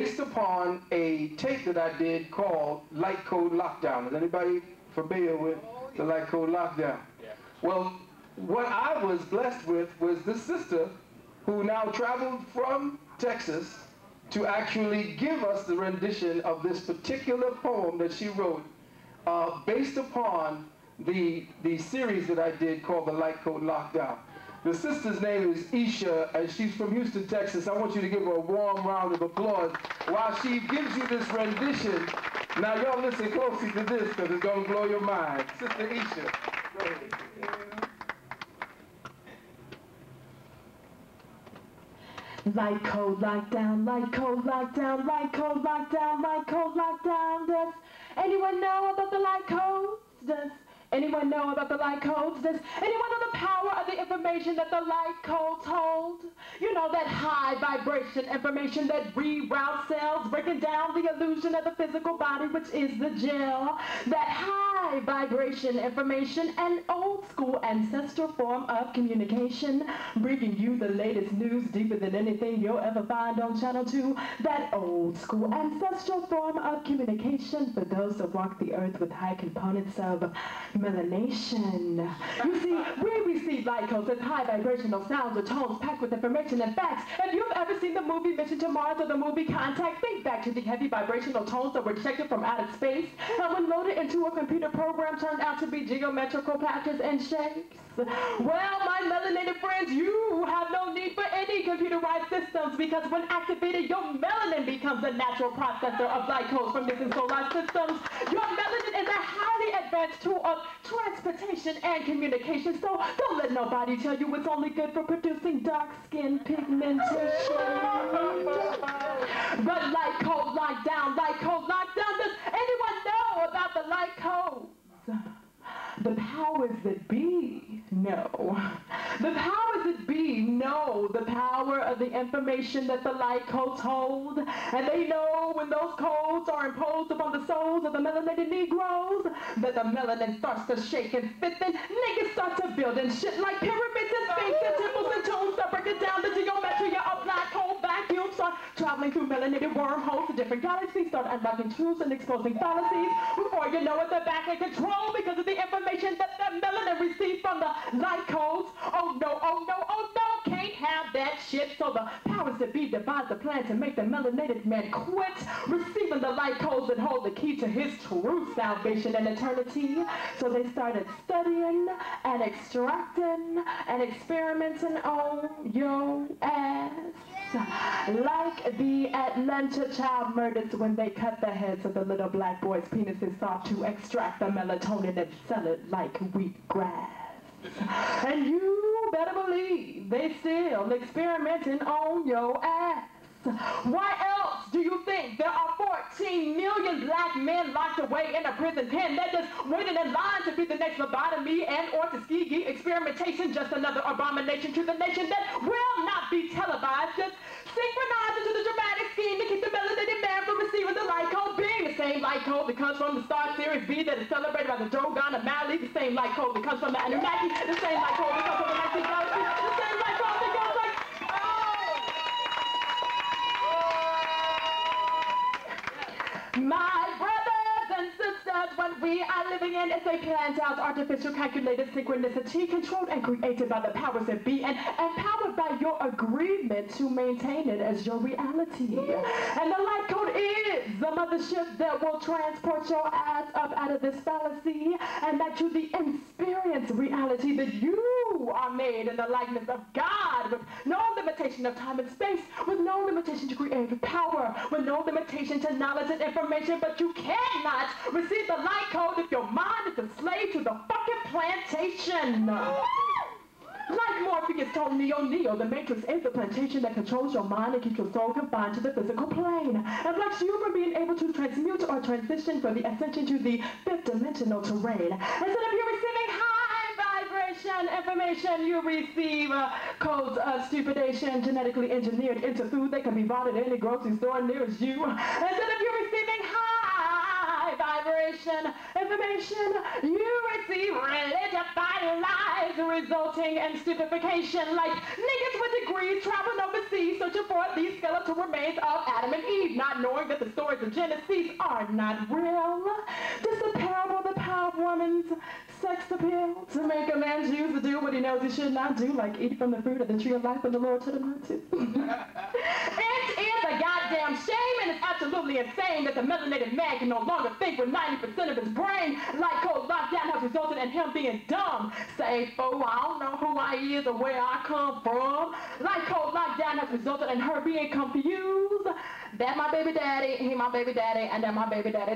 based upon a tape that I did called Light Code Lockdown. Is anybody familiar with the Light Code Lockdown? Yeah. Well, what I was blessed with was this sister who now traveled from Texas to actually give us the rendition of this particular poem that she wrote based upon the series that I did called the Light Code Lockdown. The sister's name is Isha, and she's from Houston, Texas. I want you to give her a warm round of applause while she gives you this rendition. Now y'all listen closely to this because it's going to blow your mind. Sister Isha. Go ahead. Light code lockdown, light code lockdown, light code lockdown, light code lockdown. Does anyone know about the light codes? Does anyone know about the light codes? Does anyone know the power of the information that the light codes hold? You know, that high vibration information that reroutes cells, breaking down the illusion of the physical body, which is the gel. That high vibration information, an old school ancestral form of communication, bringing you the latest news deeper than anything you'll ever find on Channel 2. That old school ancestral form of communication for those that walk the earth with high components of melanation. You see, we receive light codes as high vibrational sounds or tones packed with information and facts. If you've ever seen the movie Mission to Mars or the movie Contact, think back to the heavy vibrational tones that were ejected from outer space and when loaded into a computer program turned out to be geometrical patterns and shapes. Well, my melanated friends, you have no need for any computerized systems because when activated, your melanin becomes a natural processor of light codes from distant solar systems. Your melanin is a highly advanced tool of transportation and communication, so don't let nobody tell you it's only good for producing dark skin pigmentation. But light code lockdown, light code lockdown. Does anyone know about the light codes? The powers that be know. The powers that be know the power of the information that the light codes hold. And they know when those codes are imposed upon the souls of the melanated Negroes that the melanin starts to shake and fit, then niggas start to build and shit like pyramids and sphinx and temples and tombs start breaking down the geometry of black hole vacuums, start traveling through melanated wormholes to different galaxies, start unlocking truths and exposing fallacies. Before you know it, they're back in control because of the information that the melanin received from the light codes. Oh no, oh no, oh no, can't have that shit. So the powers that be devised a plan to make the melanated man quit receiving the light codes that hold the key to his true salvation and eternity. So they started studying and extracting and experimenting on your ass. Like the Atlanta child murders when they cut the heads of the little black boys' penises off to extract the melatonin and sell it like wheat grass. And you better believe they still experimenting on your ass. Why else do you think there are 14 million black men locked away in a prison pen? They're just waiting in line to be the next lobotomy and or Tuskegee experimentation, just another abomination to the nation that will not be televised, just synchronized into the dramatic scheme to keep the melanated man from receiving the light code, being the same light code that comes from the Star Series B that is celebrated by the Drogon of Mali, the same light code that comes from the Anunnaki, the same light code that comes from the Nazi Galaxy, the same light code that goes like, my brothers and sisters, what we are living in is a planned out, artificial, calculated synchronicity controlled and created by the powers that be and empowered by your agreement to maintain it as your reality. And the light code is the mothership that will transport your ass up out of this fallacy and back to the experienced reality that you are made in the likeness of God with no limitation of time and space, with no limitation to creative power, with no limitation to knowledge and information, but you cannot receive the light code if your mind is a slave to the fucking plantation. Like Morpheus told Neo, the Matrix is the plantation that controls your mind and keeps your soul confined to the physical plane, and blocks you from being able to transmute or transition for the ascension to the fifth dimensional terrain. Instead of you receiving high vibration information, you receive codes of stupidation genetically engineered into food that can be bought at any grocery store nearest you. Instead of you receiving high high vibration information. You receive religified lies resulting in stupefaction, like niggas with degrees traveling overseas searching for these skeletal remains of Adam and Eve, not knowing that the stories of Genesis are not real. Just a parable of the power of woman's sex appeal to make a man choose to do what he knows he should not do, like eat from the fruit of the tree of life when the Lord told him not to. It is a goddamn shame, and it's absolutely insane that the melanated man can no longer think with 90% of his brain. Light code lockdown has resulted in him being dumb. Say, fool, I don't know who I is or where I come from. Light code lockdown has resulted in her being confused. That my baby daddy, he my baby daddy, and that my baby daddy